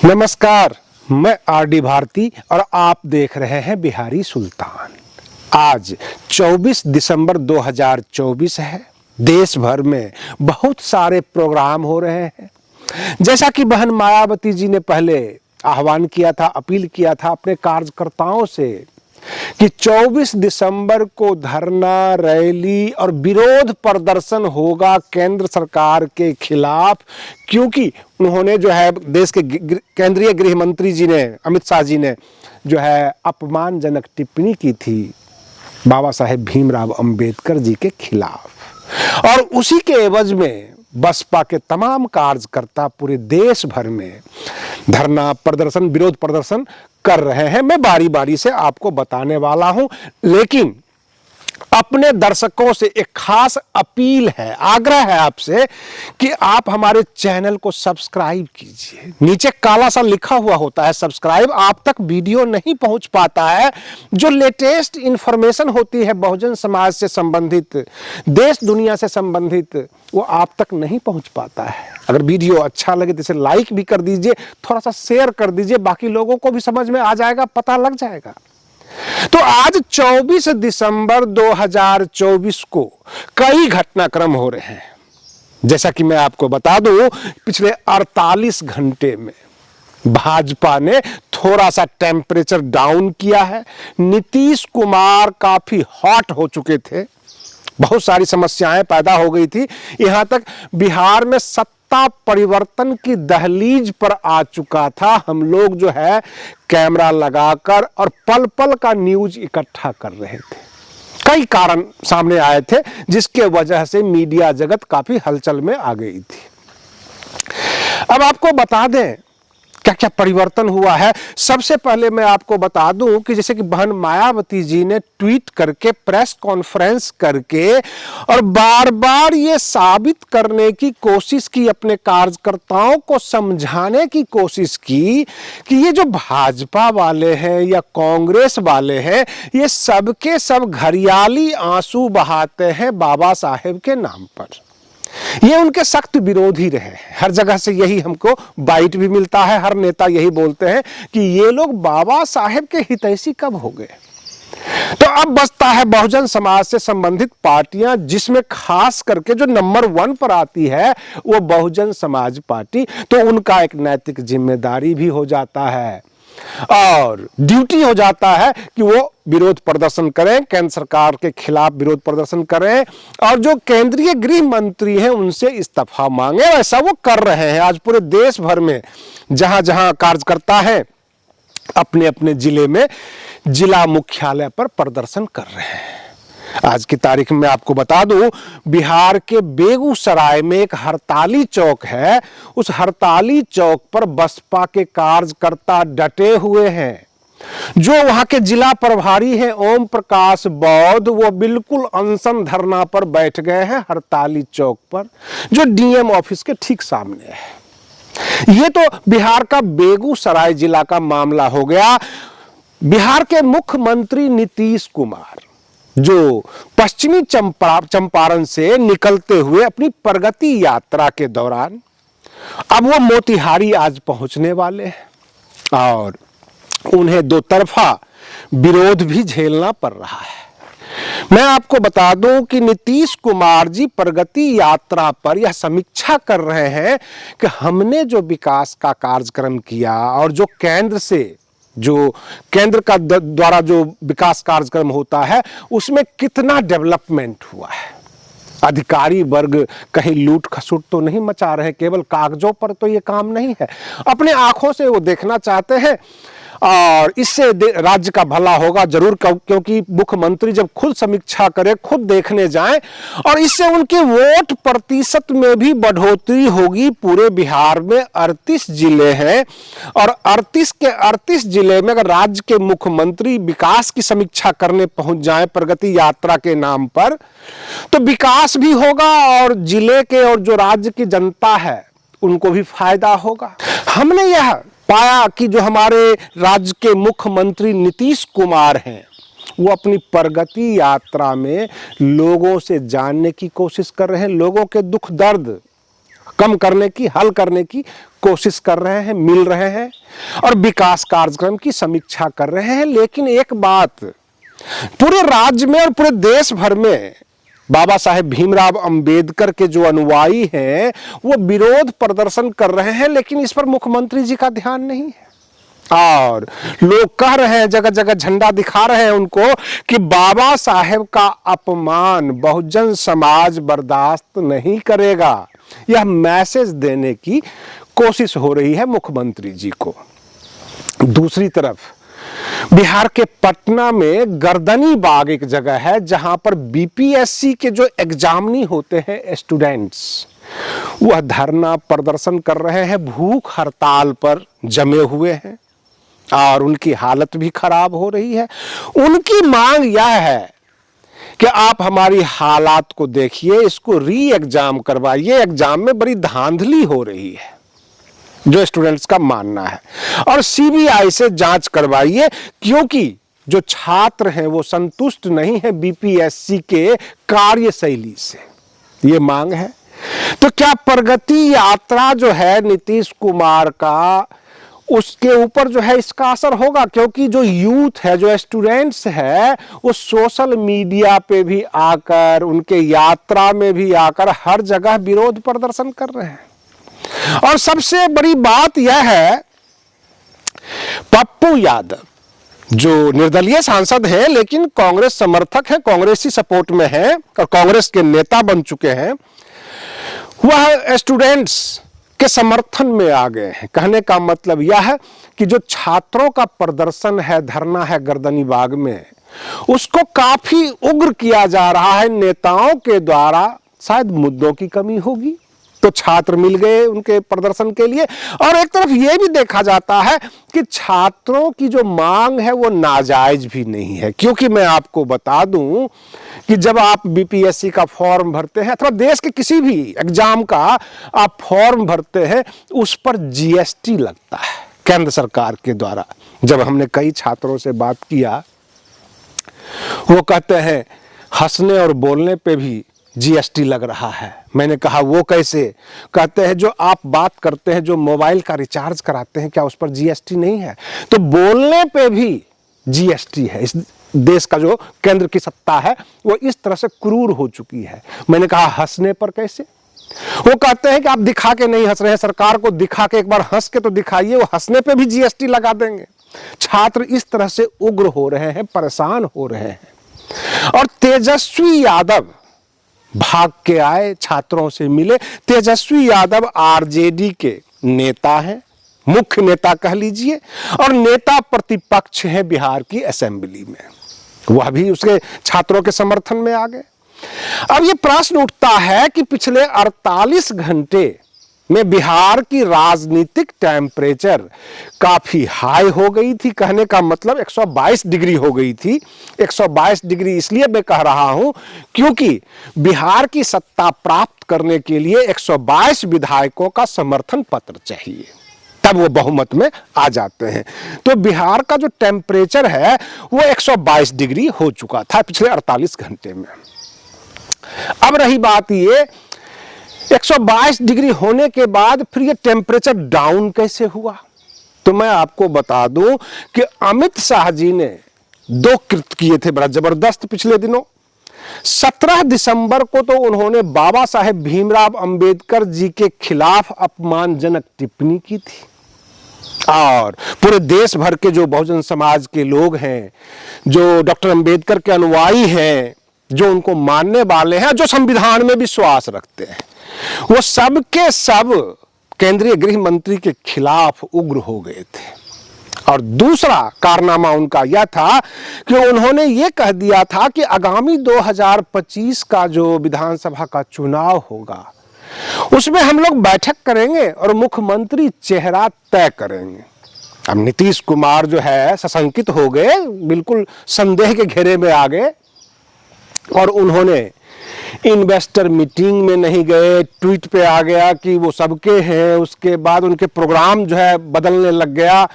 नमस्कार, मैं आरडी भारती और आप देख रहे हैं बिहारी सुल्तान। आज 24 दिसंबर 2024 है। देश भर में बहुत सारे प्रोग्राम हो रहे हैं। जैसा कि बहन मायावती जी ने पहले आह्वान किया था, अपील किया था अपने कार्यकर्ताओं से कि 24 दिसंबर को धरना, रैली और विरोध प्रदर्शन होगा केंद्र सरकार के खिलाफ, क्योंकि उन्होंने जो है देश के केंद्रीय गृह मंत्री जी ने, अमित शाह जी ने जो है अपमानजनक टिप्पणी की थी बाबा साहेब भीमराव अंबेडकर जी के खिलाफ। और उसी के एवज में बसपा के तमाम कार्यकर्ता पूरे देश भर में धरना प्रदर्शन, विरोध प्रदर्शन कर रहे हैं। मैं बारी बारी से आपको बताने वाला हूं, लेकिन अपने दर्शकों से एक खास अपील है, आग्रह है आपसे कि आप हमारे चैनल को सब्सक्राइब कीजिए। नीचे काला सा लिखा हुआ होता है सब्सक्राइब, आप तक वीडियो नहीं पहुंच पाता है। जो लेटेस्ट इंफॉर्मेशन होती है बहुजन समाज से संबंधित, देश दुनिया से संबंधित, वो आप तक नहीं पहुंच पाता है। अगर वीडियो अच्छा लगे तो इसे लाइक भी कर दीजिए, थोड़ा सा शेयर कर दीजिए, बाकी लोगों को भी समझ में आ जाएगा, पता लग जाएगा। तो आज 24 दिसंबर 2024 को कई घटनाक्रम हो रहे हैं। जैसा कि मैं आपको बता दूं, पिछले 48 घंटे में भाजपा ने थोड़ा सा टेम्परेचर डाउन किया है। नीतीश कुमार काफी हॉट हो चुके थे, बहुत सारी समस्याएं पैदा हो गई थी। यहां तक बिहार में सत्ता परिवर्तन की दहलीज पर आ चुका था। हम लोग जो है कैमरा लगाकर और पल पल का न्यूज इकट्ठा कर रहे थे। कई कारण सामने आए थे जिसके वजह से मीडिया जगत काफी हलचल में आ गई थी। अब आपको बता दें क्या क्या परिवर्तन हुआ है। सबसे पहले मैं आपको बता दूं कि जैसे कि बहन मायावती जी ने ट्वीट करके, प्रेस कॉन्फ्रेंस करके और बार बार ये साबित करने की कोशिश की, अपने कार्यकर्ताओं को समझाने की कोशिश की कि ये जो भाजपा वाले हैं या कांग्रेस वाले हैं, ये सबके सब घरियाली आंसू बहाते हैं बाबा साहेब के नाम पर। ये उनके सख्त विरोधी रहे। हर जगह से यही हमको बाइट भी मिलता है, हर नेता यही बोलते हैं कि ये लोग बाबा साहेब के हितैषी कब हो गए। तो अब बचता है बहुजन समाज से संबंधित पार्टियां, जिसमें खास करके जो नंबर 1 पर आती है वो बहुजन समाज पार्टी। तो उनका एक नैतिक जिम्मेदारी भी हो जाता है और ड्यूटी हो जाता है कि वो विरोध प्रदर्शन करें, केंद्र सरकार के खिलाफ विरोध प्रदर्शन करें और जो केंद्रीय गृह मंत्री हैं उनसे इस्तीफा मांगे। ऐसा वो कर रहे हैं। आज पूरे देश भर में जहां जहां कार्यकर्ता हैं, अपने अपने जिले में जिला मुख्यालय पर प्रदर्शन कर रहे हैं। आज की तारीख में आपको बता दूं, बिहार के बेगूसराय में एक हड़ताली चौक है। उस हड़ताली चौक पर बसपा के कार्यकर्ता डटे हुए हैं। जो वहां के जिला प्रभारी हैं ओम प्रकाश बौद्ध, वो बिल्कुल अनशन धरना पर बैठ गए हैं हड़ताली चौक पर, जो डीएम ऑफिस के ठीक सामने है। ये तो बिहार का बेगूसराय जिला का मामला हो गया। बिहार के मुख्यमंत्री नीतीश कुमार जो पश्चिमी चंपारण से निकलते हुए अपनी प्रगति यात्रा के दौरान अब वो मोतिहारी आज पहुंचने वाले हैं और उन्हें दो तरफा विरोध भी झेलना पड़ रहा है। मैं आपको बता दूं कि नीतीश कुमार जी प्रगति यात्रा पर यह समीक्षा कर रहे हैं कि हमने जो विकास का कार्यक्रम किया और जो केंद्र का द्वारा जो विकास कार्यक्रम होता है उसमें कितना डेवलपमेंट हुआ है। अधिकारी वर्ग कहीं लूट खसुट तो नहीं मचा रहे, केवल कागजों पर तो ये काम नहीं है। अपने आंखों से वो देखना चाहते हैं और इससे राज्य का भला होगा जरूर, क्योंकि मुख्यमंत्री जब खुद समीक्षा करें, खुद देखने जाएं और इससे उनके वोट प्रतिशत में भी बढ़ोतरी होगी। पूरे बिहार में 38 जिले हैं और 38 के 38 जिले में अगर राज्य के मुख्यमंत्री विकास की समीक्षा करने पहुंच जाएं प्रगति यात्रा के नाम पर, तो विकास भी होगा और जिले के और जो राज्य की जनता है उनको भी फायदा होगा। हमने यह पाया कि जो हमारे राज्य के मुख्यमंत्री नीतीश कुमार हैं, वो अपनी प्रगति यात्रा में लोगों से जानने की कोशिश कर रहे हैं, लोगों के दुख दर्द कम करने की, हल करने की कोशिश कर रहे हैं, मिल रहे हैं और विकास कार्यक्रम की समीक्षा कर रहे हैं। लेकिन एक बात, पूरे राज्य में और पूरे देश भर में बाबा साहेब भीमराव अंबेडकर के जो अनुयायी हैं वो विरोध प्रदर्शन कर रहे हैं, लेकिन इस पर मुख्यमंत्री जी का ध्यान नहीं है। और लोग कह रहे हैं, जगह जगह झंडा दिखा रहे हैं उनको कि बाबा साहेब का अपमान बहुजन समाज बर्दाश्त नहीं करेगा। यह मैसेज देने की कोशिश हो रही है मुख्यमंत्री जी को। दूसरी तरफ बिहार के पटना में गर्दनी बाग एक जगह है जहां पर बीपीएससी के जो एग्जामिनी होते हैं स्टूडेंट्स, वह धरना प्रदर्शन कर रहे हैं, भूख हड़ताल पर जमे हुए हैं और उनकी हालत भी खराब हो रही है। उनकी मांग यह है कि आप हमारी हालात को देखिए, इसको री एग्जाम करवाइए। एग्जाम में बड़ी धांधली हो रही है, जो स्टूडेंट्स का मानना है, और सीबीआई से जांच करवाइए, क्योंकि जो छात्र हैं वो संतुष्ट नहीं है बीपीएससी के कार्यशैली से। ये मांग है। तो क्या प्रगति यात्रा जो है नीतीश कुमार का, उसके ऊपर जो है इसका असर होगा? क्योंकि जो यूथ है, जो स्टूडेंट्स है, वो सोशल मीडिया पे भी आकर, उनके यात्रा में भी आकर हर जगह विरोध प्रदर्शन कर रहे हैं। और सबसे बड़ी बात यह है, पप्पू यादव जो निर्दलीय सांसद हैं लेकिन कांग्रेस समर्थक है, कांग्रेसी सपोर्ट में है और कांग्रेस के नेता बन चुके हैं, वह स्टूडेंट्स के समर्थन में आ गए हैं। कहने का मतलब यह है कि जो छात्रों का प्रदर्शन है, धरना है गर्दनी बाग में, उसको काफी उग्र किया जा रहा है नेताओं के द्वारा। शायद मुद्दों की कमी होगी तो छात्र मिल गए उनके प्रदर्शन के लिए। और एक तरफ यह भी देखा जाता है कि छात्रों की जो मांग है वो नाजायज भी नहीं है, क्योंकि मैं आपको बता दूं कि जब आप बीपीएससी का फॉर्म भरते हैं अथवा देश के किसी भी एग्जाम का आप फॉर्म भरते हैं, उस पर जीएसटी लगता है केंद्र सरकार के द्वारा। जब हमने कई छात्रों से बात किया, वो कहते हैं हंसने और बोलने पे भी जीएसटी लग रहा है। मैंने कहा वो कैसे? कहते हैं जो आप बात करते हैं, जो मोबाइल का रिचार्ज कराते हैं, क्या उस पर जीएसटी नहीं है? तो बोलने पे भी जीएसटी है। इस देश का जो केंद्र की सत्ता है वो इस तरह से क्रूर हो चुकी है। मैंने कहा हंसने पर कैसे? वो कहते हैं कि आप दिखा के नहीं हंस रहे हैं, सरकार को दिखा के एक बार हंस के तो दिखाइए, वो हंसने पे भी जीएसटी लगा देंगे। छात्र इस तरह से उग्र हो रहे हैं, परेशान हो रहे हैं। और तेजस्वी यादव भाग के आए, छात्रों से मिले। तेजस्वी यादव आरजेडी के नेता हैं, मुख्य नेता कह लीजिए, और नेता प्रतिपक्ष है बिहार की असेंबली में। वह भी उसके छात्रों के समर्थन में आ गए। अब ये प्रश्न उठता है कि पिछले 48 घंटे में बिहार की राजनीतिक टेम्परेचर काफी हाई हो गई थी। कहने का मतलब 122 डिग्री हो गई थी। 122 डिग्री इसलिए मैं कह रहा हूं क्योंकि बिहार की सत्ता प्राप्त करने के लिए 122 विधायकों का समर्थन पत्र चाहिए, तब वो बहुमत में आ जाते हैं। तो बिहार का जो टेम्परेचर है वो 122 डिग्री हो चुका था पिछले 48 घंटे में। अब रही बात ये 122 डिग्री होने के बाद फिर ये टेम्परेचर डाउन कैसे हुआ? तो मैं आपको बता दूं कि अमित शाह जी ने 2 कृत्य किए थे बड़ा जबरदस्त पिछले दिनों। 17 दिसंबर को तो उन्होंने बाबा साहेब भीमराव अंबेडकर जी के खिलाफ अपमानजनक टिप्पणी की थी, और पूरे देश भर के जो बहुजन समाज के लोग हैं, जो डॉक्टर अंबेडकर के अनुयायी हैं, जो उनको मानने वाले हैं, जो संविधान में विश्वास रखते हैं, वो सब के सब केंद्रीय गृह मंत्री के खिलाफ उग्र हो गए थे। और दूसरा कारनामा उनका यह था कि उन्होंने ये कह दिया था कि आगामी 2025 का जो विधानसभा का चुनाव होगा उसमें हम लोग बैठक करेंगे और मुख्यमंत्री चेहरा तय करेंगे। अब नीतीश कुमार जो है सशंकित हो गए, बिल्कुल संदेह के घेरे में आ गए, और उन्होंने इन्वेस्टर मीटिंग में नहीं गए। ट्वीट पे आ गया कि वो सबके हैं, उसके बाद उनके प्रोग्राम जो है बदलने लग गया।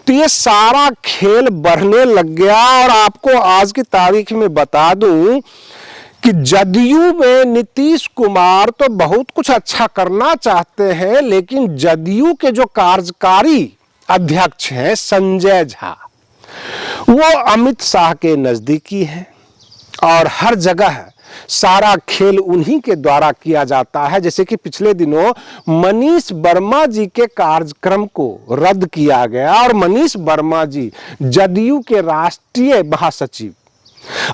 तो ये सारा खेल बढ़ने लग गया। और आपको आज की तारीख में बता दूं कि जदयू में नीतीश कुमार तो बहुत कुछ अच्छा करना चाहते हैं, लेकिन जदयू के जो कार्यकारी अध्यक्ष हैं संजय झा, वो अमित शाह के नजदीकी हैं और हर जगह सारा खेल उन्हीं के द्वारा किया जाता है। जैसे कि पिछले दिनों मनीष वर्मा जी के कार्यक्रम को रद्द किया गया और मनीष वर्मा जी जदयू के राष्ट्रीय महासचिव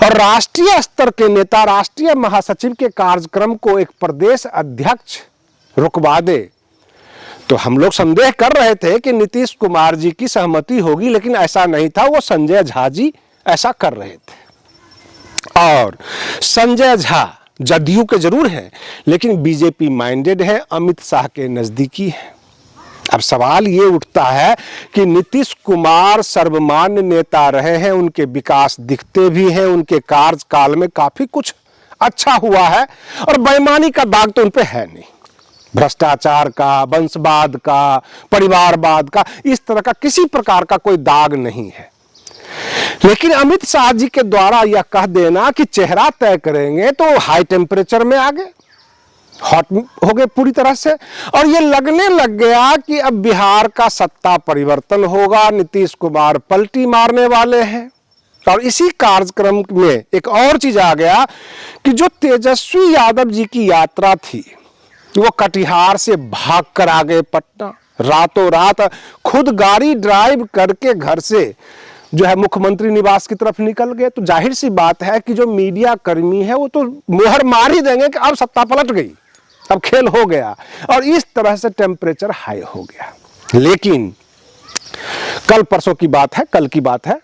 और राष्ट्रीय स्तर के नेता, राष्ट्रीय महासचिव के कार्यक्रम को एक प्रदेश अध्यक्ष रुकवा दे, तो हम लोग संदेह कर रहे थे कि नीतीश कुमार जी की सहमति होगी, लेकिन ऐसा नहीं था। वो संजय झा जी ऐसा कर रहे थे। और संजय झा जदयू के जरूर हैं, लेकिन बीजेपी माइंडेड है, अमित शाह के नजदीकी है। अब सवाल ये उठता है कि नीतीश कुमार सर्वमान्य नेता रहे हैं, उनके विकास दिखते भी हैं, उनके कार्यकाल में काफी कुछ अच्छा हुआ है और बेईमानी का दाग तो उन पे है नहीं। भ्रष्टाचार का, वंशवाद का, परिवारवाद का, इस तरह का किसी प्रकार का कोई दाग नहीं है। लेकिन अमित शाह जी के द्वारा यह कह देना कि चेहरा तय करेंगे, तो हाई टेम्परेचर में आ गए, हॉट हो गए पूरी तरह से। और ये लगने लग गया कि अब बिहार का सत्ता परिवर्तन होगा, नीतीश कुमार पलटी मारने वाले हैं। और इसी कार्यक्रम में एक और चीज आ गया कि जो तेजस्वी यादव जी की यात्रा थी, वो कटिहार से भागकर आ गए पटना, रातों रात खुद गाड़ी ड्राइव करके घर से जो है मुख्यमंत्री निवास की तरफ निकल गए। तो जाहिर सी बात है कि जो मीडिया कर्मी है वो तो मोहर मार ही देंगे कि अब सत्ता पलट गई, अब खेल हो गया, और इस तरह से टेम्परेचर हाई हो गया। लेकिन कल परसों की बात है, कल की बात है,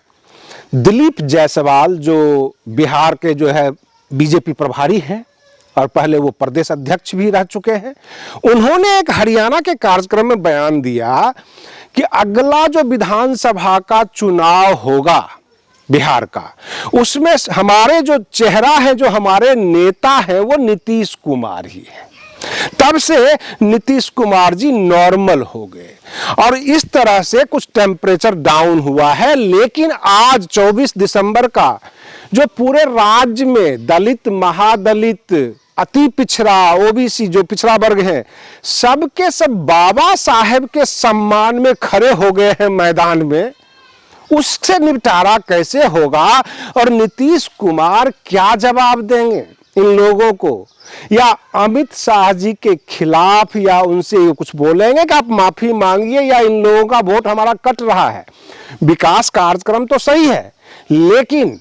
दिलीप जायसवाल जो बिहार के जो है बीजेपी प्रभारी हैं और पहले वो प्रदेश अध्यक्ष भी रह चुके हैं, उन्होंने एक हरियाणा के कार्यक्रम में बयान दिया कि अगला जो विधानसभा का चुनाव होगा बिहार का, उसमें हमारे जो चेहरा है, जो हमारे नेता है, वो नीतीश कुमार ही है। तब से नीतीश कुमार जी नॉर्मल हो गए और इस तरह से कुछ टेम्परेचर डाउन हुआ है। लेकिन आज 24 दिसंबर का जो पूरे राज्य में दलित, महादलित, अति पिछड़ा, ओबीसी जो पिछड़ा वर्ग है, सबके सब बाबा साहेब के सम्मान में खड़े हो गए हैं मैदान में। उससे निपटारा कैसे होगा और नीतीश कुमार क्या जवाब देंगे इन लोगों को, या अमित शाह जी के खिलाफ या उनसे कुछ बोलेंगे कि आप माफी मांगिए या इन लोगों का वोट हमारा कट रहा है। विकास कार्यक्रम तो सही है, लेकिन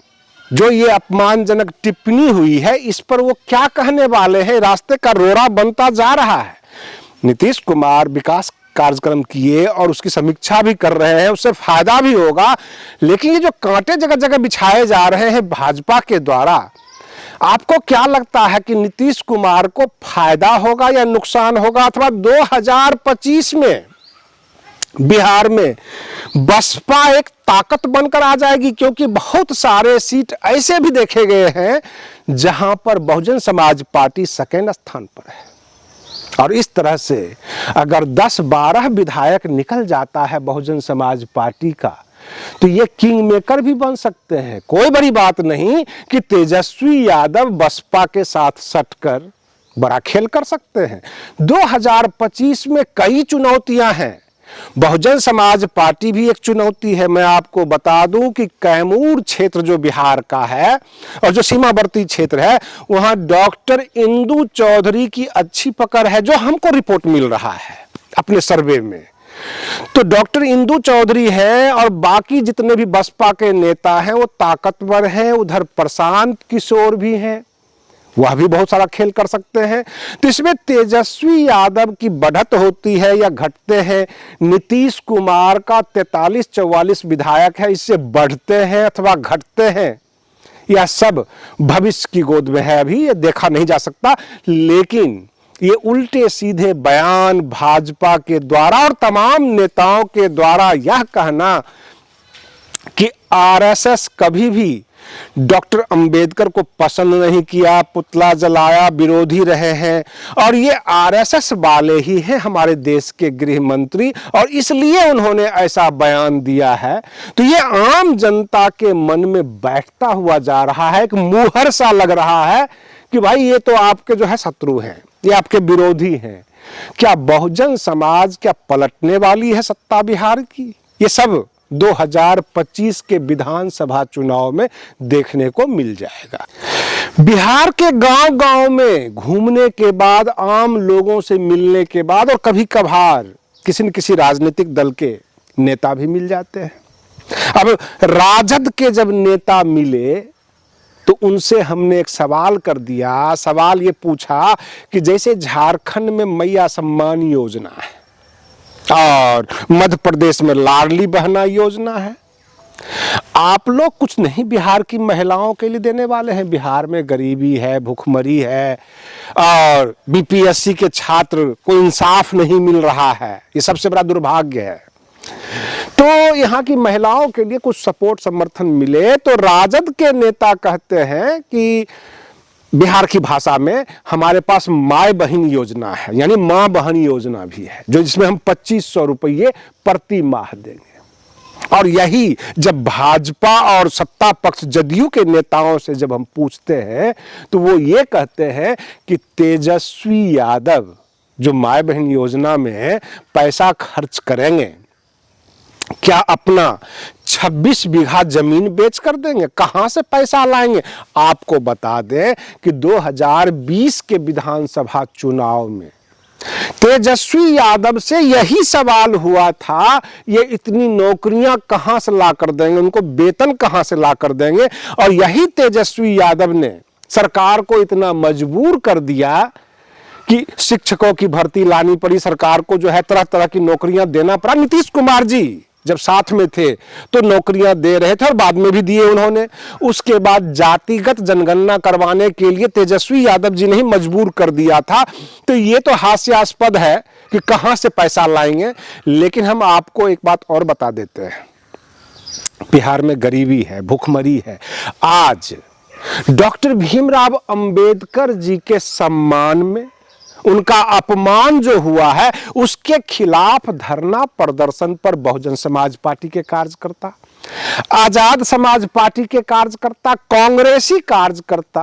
जो ये अपमानजनक टिप्पणी हुई है, इस पर वो क्या कहने वाले हैं। रास्ते का रोड़ा बनता जा रहा है। नीतीश कुमार विकास कार्यक्रम किए और उसकी समीक्षा भी कर रहे हैं, उससे फायदा भी होगा, लेकिन ये जो कांटे जगह जगह बिछाए जा रहे हैं भाजपा के द्वारा, आपको क्या लगता है कि नीतीश कुमार को फायदा होगा या नुकसान होगा, अथवा 2025 में बिहार में बसपा एक ताकत बनकर आ जाएगी? क्योंकि बहुत सारे सीट ऐसे भी देखे गए हैं जहां पर बहुजन समाज पार्टी सेकेंड स्थान पर है, और इस तरह से अगर 10-12 विधायक निकल जाता है बहुजन समाज पार्टी का, तो ये किंग मेकर भी बन सकते हैं। कोई बड़ी बात नहीं कि तेजस्वी यादव बसपा के साथ सटकर बड़ा खेल कर सकते हैं। 2025 में कई चुनौतियां हैं, बहुजन समाज पार्टी भी एक चुनौती है। मैं आपको बता दूं कि कैमूर क्षेत्र जो बिहार का है और जो सीमावर्ती क्षेत्र है, वहां डॉक्टर इंदु चौधरी की अच्छी पकड़ है, जो हमको रिपोर्ट मिल रहा है अपने सर्वे में। तो डॉक्टर इंदु चौधरी है और बाकी जितने भी बसपा के नेता हैं वो ताकतवर हैं। उधर प्रशांत किशोर भी हैं, वह भी बहुत सारा खेल कर सकते हैं। तो इसमें तेजस्वी यादव की बढ़त होती है या घटते हैं, नीतीश कुमार का 43-44 विधायक है, इससे बढ़ते हैं अथवा घटते हैं, यह सब भविष्य की गोद में है, अभी ये देखा नहीं जा सकता। लेकिन ये उल्टे सीधे बयान भाजपा के द्वारा और तमाम नेताओं के द्वारा यह कहना कि आरएसएस कभी भी डॉक्टर अंबेडकर को पसंद नहीं किया, पुतला जलाया, विरोधी रहे हैं, और ये आरएसएस वाले ही हैं हमारे देश के गृह मंत्री, और इसलिए उन्होंने ऐसा बयान दिया है। तो ये आम जनता के मन में बैठता हुआ जा रहा है, एक मुहर सा लग रहा है कि भाई ये तो आपके जो है शत्रु हैं, ये आपके विरोधी हैं। क्या बहुजन समाज क्या पलटने वाली है सत्ता बिहार की? ये सब 2025 के विधानसभा चुनाव में देखने को मिल जाएगा। बिहार के गांव-गांव में घूमने के बाद, आम लोगों से मिलने के बाद, और कभी कभार किसी न किसी राजनीतिक दल के नेता भी मिल जाते हैं। अब राजद के जब नेता मिले तो उनसे हमने एक सवाल कर दिया। सवाल ये पूछा कि जैसे झारखंड में मैया सम्मान योजना है और मध्य प्रदेश में लाडली बहना योजना है, आप लोग कुछ नहीं बिहार की महिलाओं के लिए देने वाले हैं? बिहार में गरीबी है, भूखमरी है और बीपीएससी के छात्र को इंसाफ नहीं मिल रहा है, ये सबसे बड़ा दुर्भाग्य है। तो यहाँ की महिलाओं के लिए कुछ सपोर्ट समर्थन मिले। तो राजद के नेता कहते हैं कि बिहार की भाषा में हमारे पास माय बहन योजना है, यानी मां बहन योजना भी है, जो जिसमें हम 2500 रुपये प्रति माह देंगे। और यही जब भाजपा और सत्ता पक्ष जदयू के नेताओं से जब हम पूछते हैं तो वो ये कहते हैं कि तेजस्वी यादव जो माय बहन योजना में पैसा खर्च करेंगे, क्या अपना 26 बीघा जमीन बेच कर देंगे? कहां से पैसा लाएंगे? आपको बता दें कि 2020 के विधानसभा चुनाव में तेजस्वी यादव से यही सवाल हुआ था, ये इतनी नौकरियां कहां से ला कर देंगे, उनको वेतन कहां से ला कर देंगे? और यही तेजस्वी यादव ने सरकार को इतना मजबूर कर दिया कि शिक्षकों की भर्ती लानी पड़ी, सरकार को जो है तरह तरह की नौकरियां देना पड़ा। नीतीश कुमार जी जब साथ में थे तो नौकरियां दे रहे थे और बाद में भी दिए उन्होंने। उसके बाद जातिगत जनगणना करवाने के लिए तेजस्वी यादव जी ने ही मजबूर कर दिया था। तो ये तो हास्यास्पद है कि कहां से पैसा लाएंगे। लेकिन हम आपको एक बात और बता देते हैं, बिहार में गरीबी है, भूखमरी है। आज डॉक्टर भीमराव अंबेडकर जी के सम्मान में उनका अपमान जो हुआ है, उसके खिलाफ धरना प्रदर्शन पर बहुजन समाज पार्टी के कार्यकर्ता, आजाद समाज पार्टी के कार्यकर्ता, कांग्रेसी कार्यकर्ता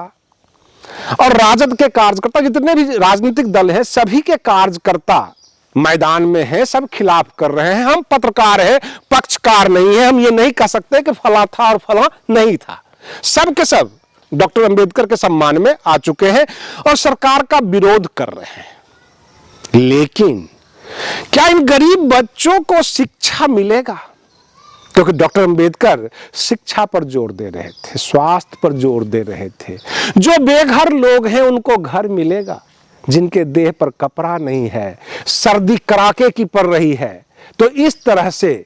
और राजद के कार्यकर्ता, जितने भी राजनीतिक दल हैं, सभी के कार्यकर्ता मैदान में हैं, सब खिलाफ कर रहे हैं। हम पत्रकार हैं, पक्षकार नहीं है। हम ये नहीं कह सकते कि फला था और फला नहीं था। सब के सब डॉक्टर अंबेडकर के सम्मान में आ चुके हैं और सरकार का विरोध कर रहे हैं। लेकिन क्या इन गरीब बच्चों को शिक्षा मिलेगा? क्योंकि डॉक्टर अंबेडकर शिक्षा पर जोर दे रहे थे, स्वास्थ्य पर जोर दे रहे थे। जो बेघर लोग हैं उनको घर मिलेगा, जिनके देह पर कपड़ा नहीं है, सर्दी कड़ाके की पड़ रही है। तो इस तरह से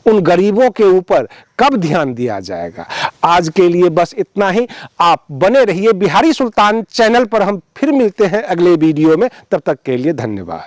उन गरीबों के ऊपर कब ध्यान दिया जाएगा? आज के लिए बस इतना ही। आप बने रहिए बिहारी सुल्तान चैनल पर। हम फिर मिलते हैं अगले वीडियो में। तब तक के लिए धन्यवाद।